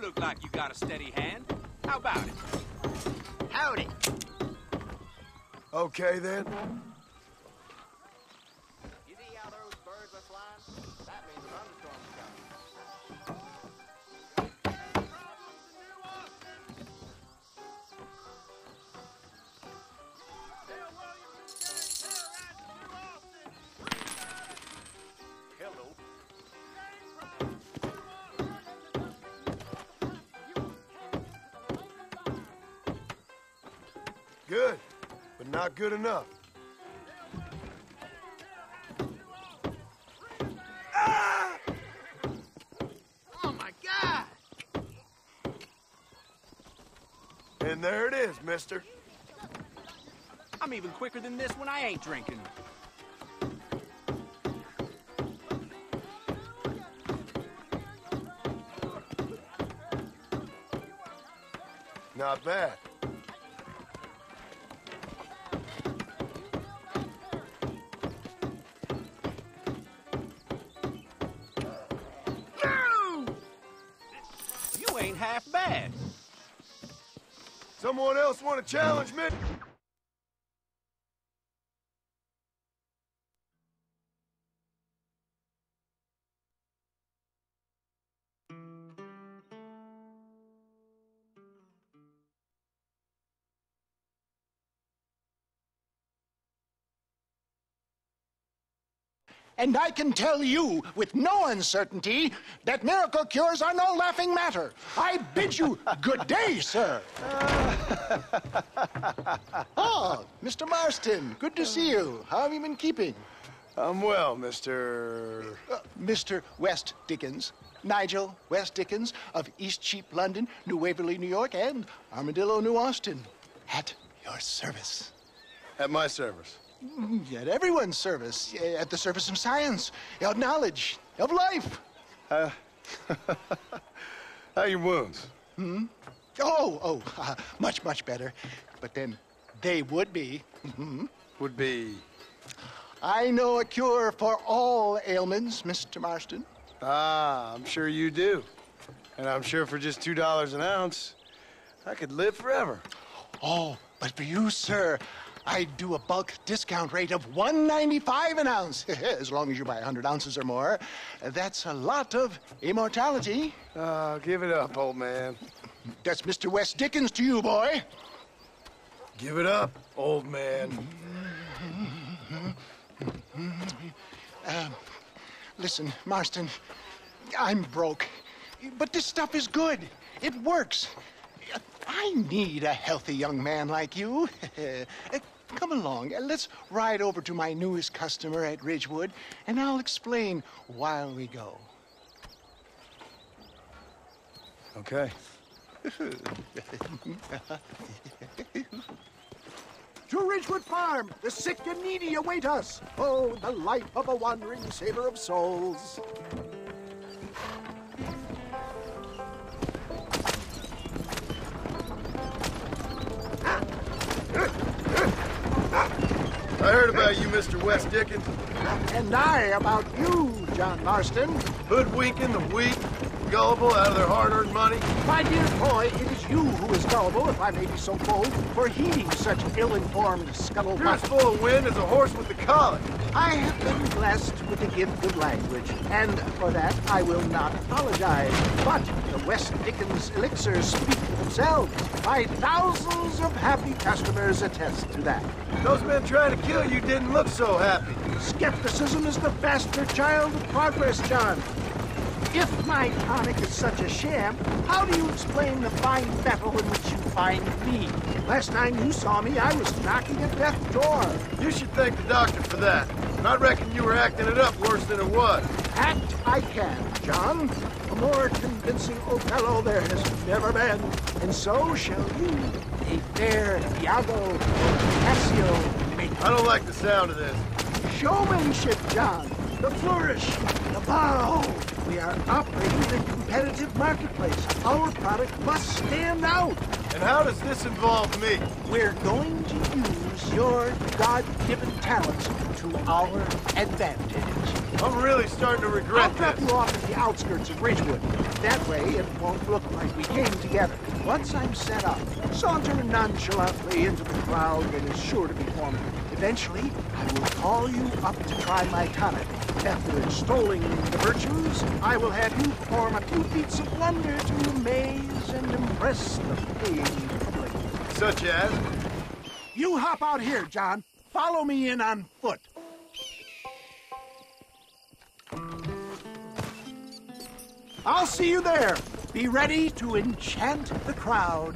look like you got a steady hand. How about it? Howdy. Okay, then. You see how those birds are flying? That means an thunderstorm is coming. Hello. Good, but not good enough. Ah! Oh my God! And there it is, mister. I'm even quicker than this when I ain't drinking. Not bad. You ain't half bad. Someone else want to challenge me? And I can tell you with no uncertainty that miracle cures are no laughing matter. I bid you good day, sir. Oh, Mr. Marston, good to see you. How have you been keeping? I'm well, Mr. Mr. West Dickens. Nigel West Dickens of East Cheap, London, New Waverly, New York, and Armadillo, New Austin. At your service. At my service. At everyone's service. At the service of science, of knowledge, of life. How your wounds? Much, much better. But then they would be. Would be... I know a cure for all ailments, Mr. Marston. Ah, I'm sure you do. And I'm sure for just $2 an ounce, I could live forever. Oh, but for you, sir, I do a bulk discount rate of $1.95 an ounce, as long as you buy 100 ounces or more. That's a lot of immortality. Give it up, old man. That's Mr. West Dickens to you, boy. Give it up, old man. Listen, Marston, I'm broke, but this stuff is good. It works. I need a healthy young man like you. Come along, let's ride over to my newest customer at Ridgewood, and I'll explain while we go. Okay. To Ridgewood Farm, the sick and needy await us. Oh, the life of a wandering saver of souls. I heard about you, Mr. West Dickens. And I about you, John Marston. Hoodwinking the weak, gullible out of their hard-earned money. My dear boy, it is you who is gullible, if I may be so bold, for heeding such ill-informed You're scuttlebutt. as full of wind as a horse with the colic. I have been blessed with the gift of language, and for that I will not apologize. But the West Dickens elixirs speak for themselves. My thousands of happy customers attest to that. Those men trying to kill you didn't look so happy. Skepticism is the bastard child of progress, John. If my tonic is such a sham, how do you explain the fine battle in which you find me? Last time you saw me, I was knocking at death's door. You should thank the doctor for that. And I reckon you were acting it up worse than it was. Act I can, John. A more convincing Othello there has never been. And so shall you, a fair Iago or Cassio make I don't like the sound of this. showmanship, John. the flourish, the bow. We are operating in a competitive marketplace. Our product must stand out. And how does this involve me? We're going to use your God-given talents to our advantage. I'm really starting to regret I'll drop this. you off at the outskirts of Ridgewood. That way, it won't look like we came together. Once I'm set up, saunter nonchalantly into the crowd that is sure to be forming. Eventually, I will call you up to try my tonic. After extolling the virtues, I will have you perform a few feats of wonder to amaze and impress the paying public. Such as? You hop out here, John. Follow me in on foot. I'll see you there. Be ready to enchant the crowd.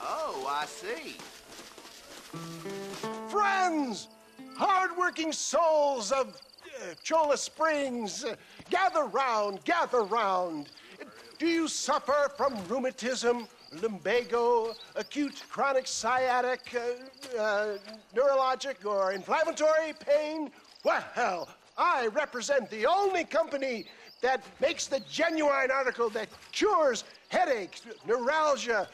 Oh, I see. Friends, hard-working souls of Cholla Springs, gather round, gather round. Do you suffer from rheumatism, lumbago, acute chronic sciatic, neurologic, or inflammatory pain? Well, I represent the only company that makes the genuine article that cures headaches, neuralgia,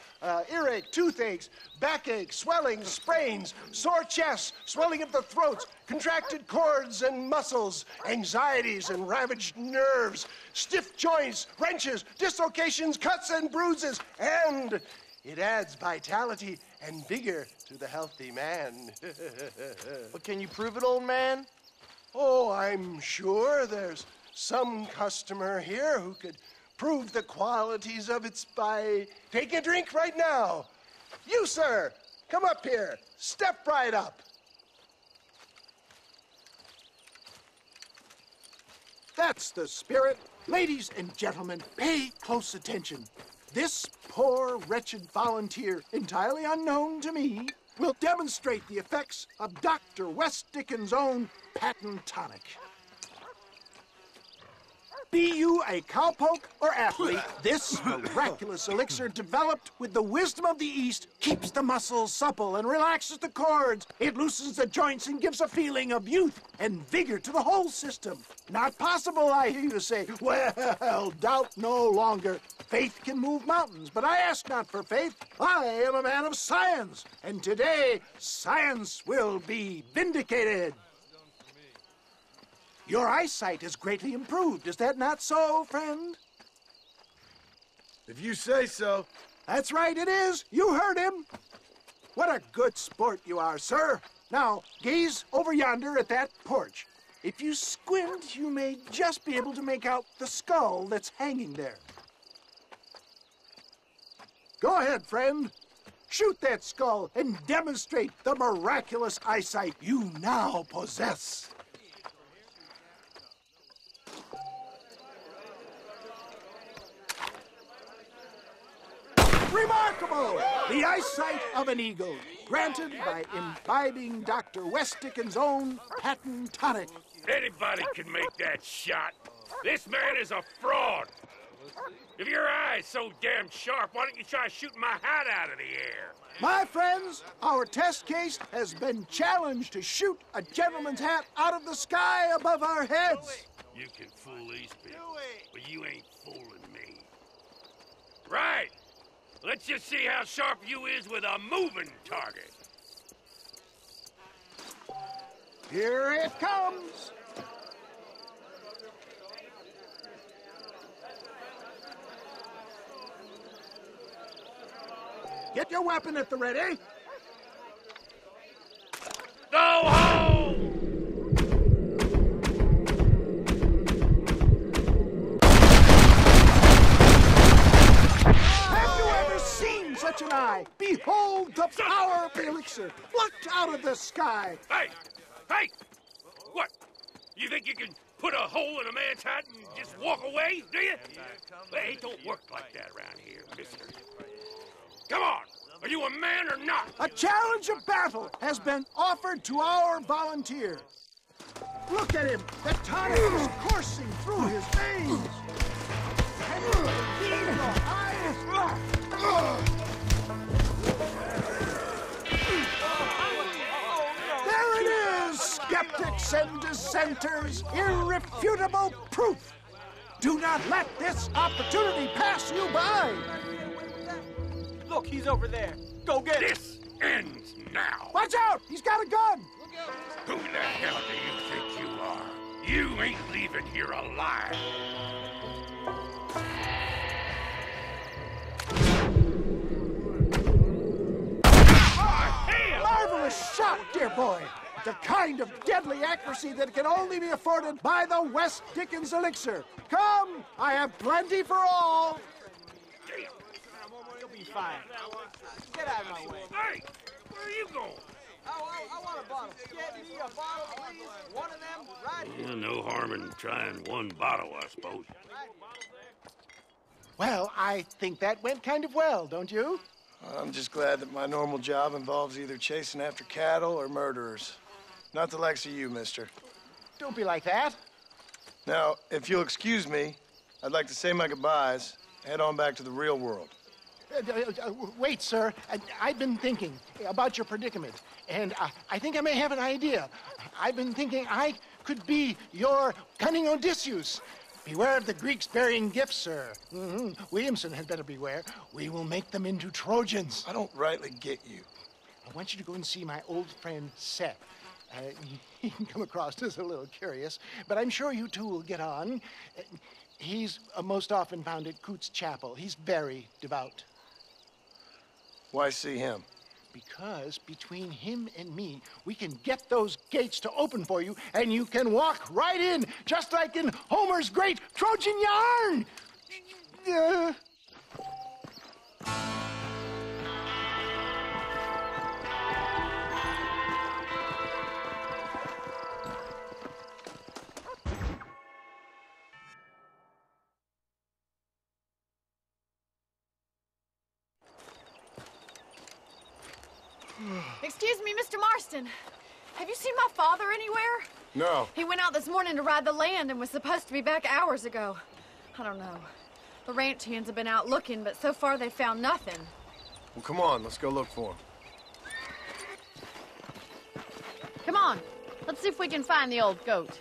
earache, toothaches, backache, swelling, sprains, sore chests, swelling of the throats, contracted cords and muscles, anxieties and ravaged nerves, stiff joints, wrenches, dislocations, cuts and bruises, and it adds vitality and vigor to the healthy man. But can you prove it, old man? Oh, I'm sure there's some customer here who could prove the qualities of it by taking a drink right now. You, sir, come up here. Step right up. That's the spirit. Ladies and gentlemen, pay close attention. This poor, wretched volunteer, entirely unknown to me, will demonstrate the effects of Dr. West Dickens' own patent tonic. Be you a cowpoke or athlete, this miraculous elixir developed with the wisdom of the East keeps the muscles supple and relaxes the cords. It loosens the joints and gives a feeling of youth and vigor to the whole system. Not possible, I hear you say. Well, doubt no longer. Faith can move mountains, but I ask not for faith. I am a man of science, and today science will be vindicated. Your eyesight has greatly improved. Is that not so, friend? If you say so. That's right, it is. You heard him. What a good sport you are, sir. Now, gaze over yonder at that porch. If you squint, you may just be able to make out the skull that's hanging there. Go ahead, friend. Shoot that skull and demonstrate the miraculous eyesight you now possess. Remarkable! The eyesight of an eagle, granted by imbibing Dr. West Dickens' own patent tonic. Anybody can make that shot. This man is a fraud. If your eye's so damn sharp, why don't you try shooting my hat out of the air? My friends, our test case has been challenged to shoot a gentleman's hat out of the sky above our heads. You can fool these people, but you ain't fooling me. Right. Let's just see how sharp you is with a moving target. Here it comes. Get your weapon at the ready. Go home! Have you ever seen such an eye? power of the elixir plucked out of the sky. Hey! Hey! What? You think you can put a hole in a man's hat and just walk away, do you? Hey, it don't work like that around here, mister. Come on! Are you a man or not? A challenge of battle has been offered to our volunteer. Look at him. The tonic is coursing through his veins. And he the highest. There it is, skeptics and dissenters. Irrefutable proof. Do not let this opportunity pass you by. Look, he's over there. Go get him. This ends now. Watch out! He's got a gun! Who the hell do you think you are? You ain't leaving here alive. Marvelous shot, dear boy. The kind of deadly accuracy that can only be afforded by the West Dickens elixir. Come, I have plenty for all. You'll be fine. Get out of my way. Hey, where are you going? I want a bottle. Get me a bottle, please. One of them right here. Yeah, no harm in trying one bottle, I suppose. Well, I think that went kind of well, don't you? I'm just glad that my normal job involves either chasing after cattle or murderers. Not the likes of you, mister. Don't be like that. Now, if you'll excuse me, I'd like to say my goodbyes, head on back to the real world. Wait, sir. I've been thinking about your predicament, and I think I may have an idea. I've been thinking I could be your cunning Odysseus. Beware of the Greeks burying gifts, sir. Williamson had better beware. We will make them into Trojans. I don't rightly get you. I want you to go and see my old friend Seth. He can come across as a little curious, but I'm sure you two will get on. He's most often found at Coots Chapel. He's very devout. Why see him? Because between him and me, we can get those gates to open for you, and you can walk right in, just like in Homer's great Trojan yarn! Excuse me, Mr. Marston. Have you seen my father anywhere? No. He went out this morning to ride the land and was supposed to be back hours ago. I don't know. The ranch hands have been out looking, but so far they found nothing. Well, come on, let's go look for him. Come on. Let's see if we can find the old goat.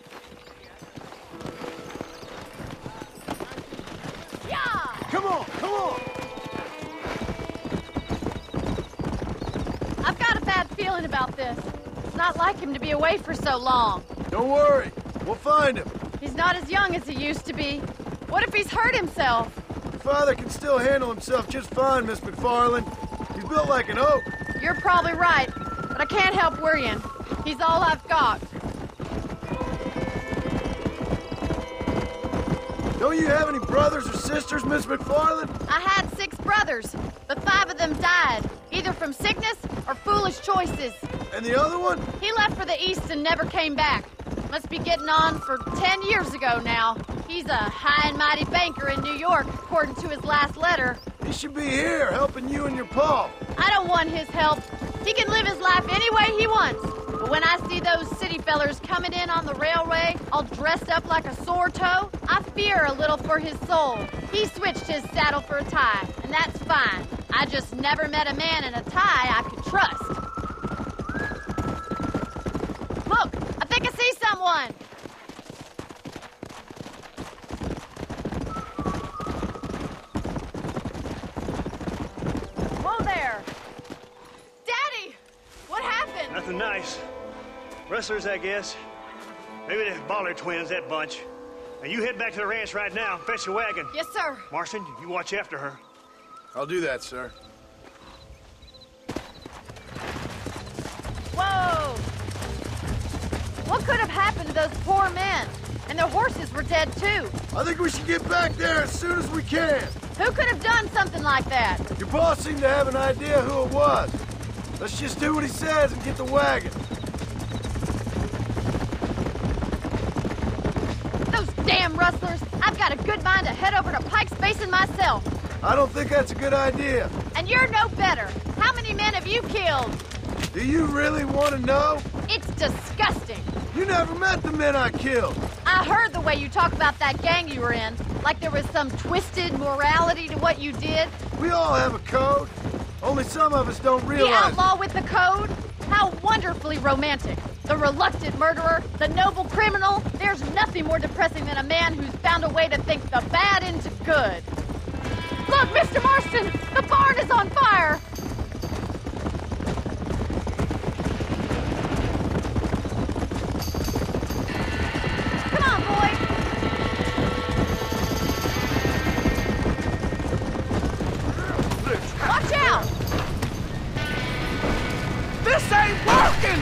Yeah! Come on, come on! I've got a bad feeling about this. It's not like him to be away for so long. Don't worry, we'll find him. He's not as young as he used to be. What if he's hurt himself? Your father can still handle himself just fine, Miss McFarland. He's built like an oak. You're probably right, but I can't help worrying. He's all I've got. Don't you have any brothers or sisters, Miss McFarland? I had 6 brothers, but 5 of them died, either from sickness or foolish choices. And the other one? He left for the East and never came back. Must be getting on for 10 years ago now. He's a high and mighty banker in New York, according to his last letter. He should be here, helping you and your pa. I don't want his help. He can live his life any way he wants. But when I see those city fellers coming in on the railway, all dressed up like a sore toe, I fear a little for his soul. He switched his saddle for a tie, and that's fine. I just never met a man in a tie I could trust. Look, I think I see someone. Whoa there. Daddy, what happened? Nothing nice. Rustlers, I guess. Maybe the Baller twins, that bunch. Now you head back to the ranch right now and fetch a wagon. Yes, sir. Marston, you watch after her. I'll do that, sir. Whoa! What could have happened to those poor men? And their horses were dead, too. I think we should get back there as soon as we can. Who could have done something like that? Your boss seemed to have an idea who it was. Let's just do what he says and get the wagon. Those damn rustlers! I've got a good mind to head over to Pike's Basin myself. I don't think that's a good idea. And you're no better. How many men have you killed? Do you really want to know? It's disgusting. You never met the men I killed. I heard the way you talk about that gang you were in, like there was some twisted morality to what you did. We all have a code. Only some of us don't The realize outlaw with the code? How wonderfully romantic. The reluctant murderer, the noble criminal. There's nothing more depressing than a man who's found a way to think the bad into good. Look, Mr. Marston! The barn is on fire! Come on, boy! Watch out! This ain't working!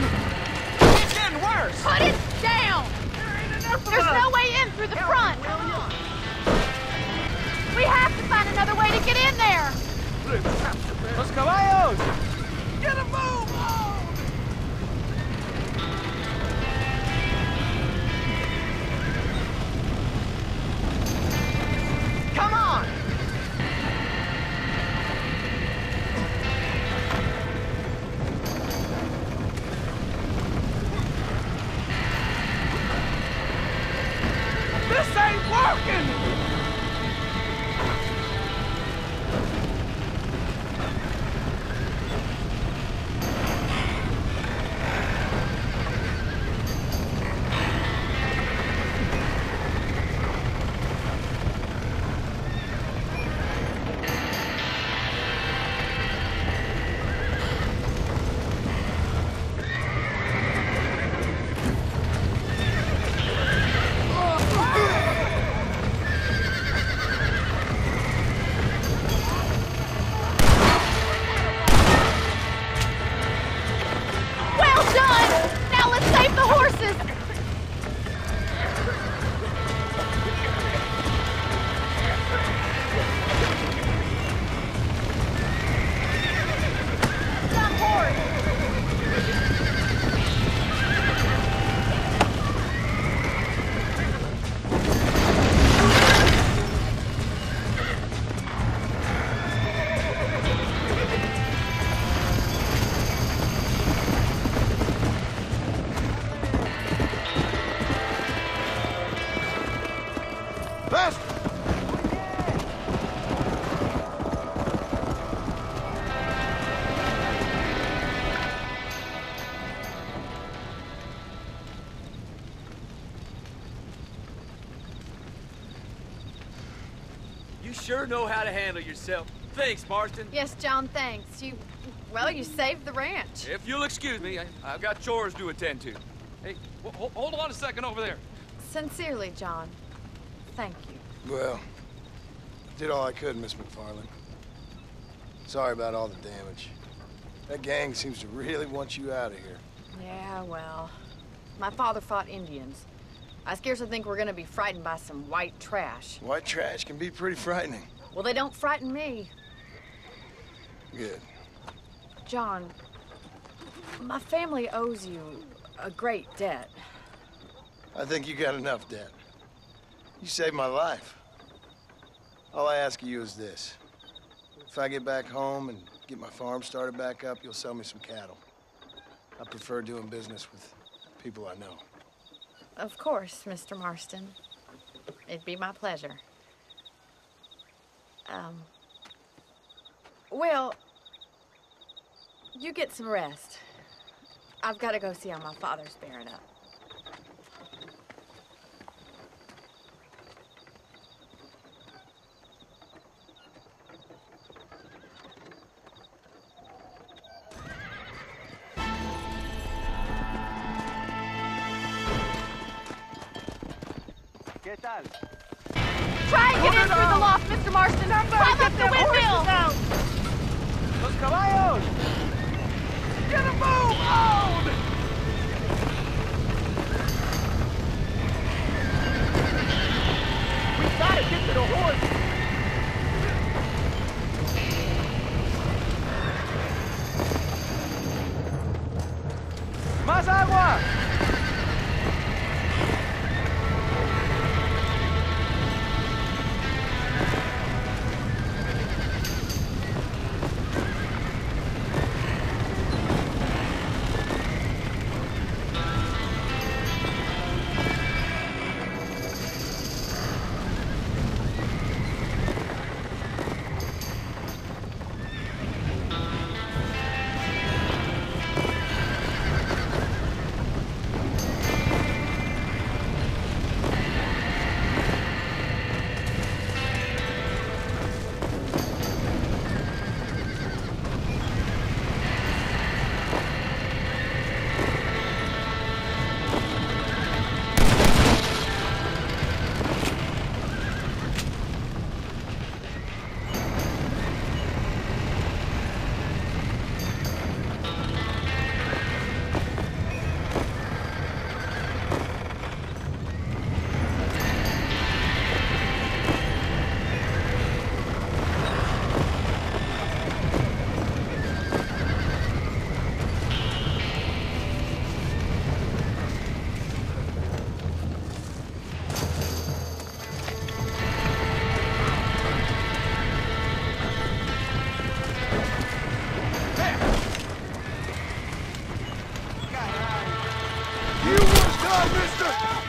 It's getting worse! Put it down! There's no way in through the front! We have to find another way to get in there! Los caballos! Get a move on! Come on! This ain't working! Well done! Now let's save the horses! Some horse! Faster! You sure know how to handle yourself. Thanks, Marston. Yes, John, thanks. You saved the ranch. If you'll excuse me, I've got chores to attend to. Hey, hold on a second over there. Sincerely, John. Thank you. Well, I did all I could, Miss McFarland. Sorry about all the damage. That gang seems to really want you out of here. Yeah, well, my father fought Indians. I scarcely think we're gonna be frightened by some white trash. White trash can be pretty frightening. Well, they don't frighten me. Good. John, my family owes you a great debt. I think you got enough debt. You saved my life. All I ask of you is this. If I get back home and get my farm started back up, you'll sell me some cattle. I prefer doing business with people I know. Of course, Mr. Marston. It'd be my pleasure. Well, you get some rest. I've got to go see how my father's bearing up. ¿Qué tal? Try and get in through the loft, Mr. Marston. Climb up the windmill. Los caballos! Get a move on! We gotta get to the horse! mister!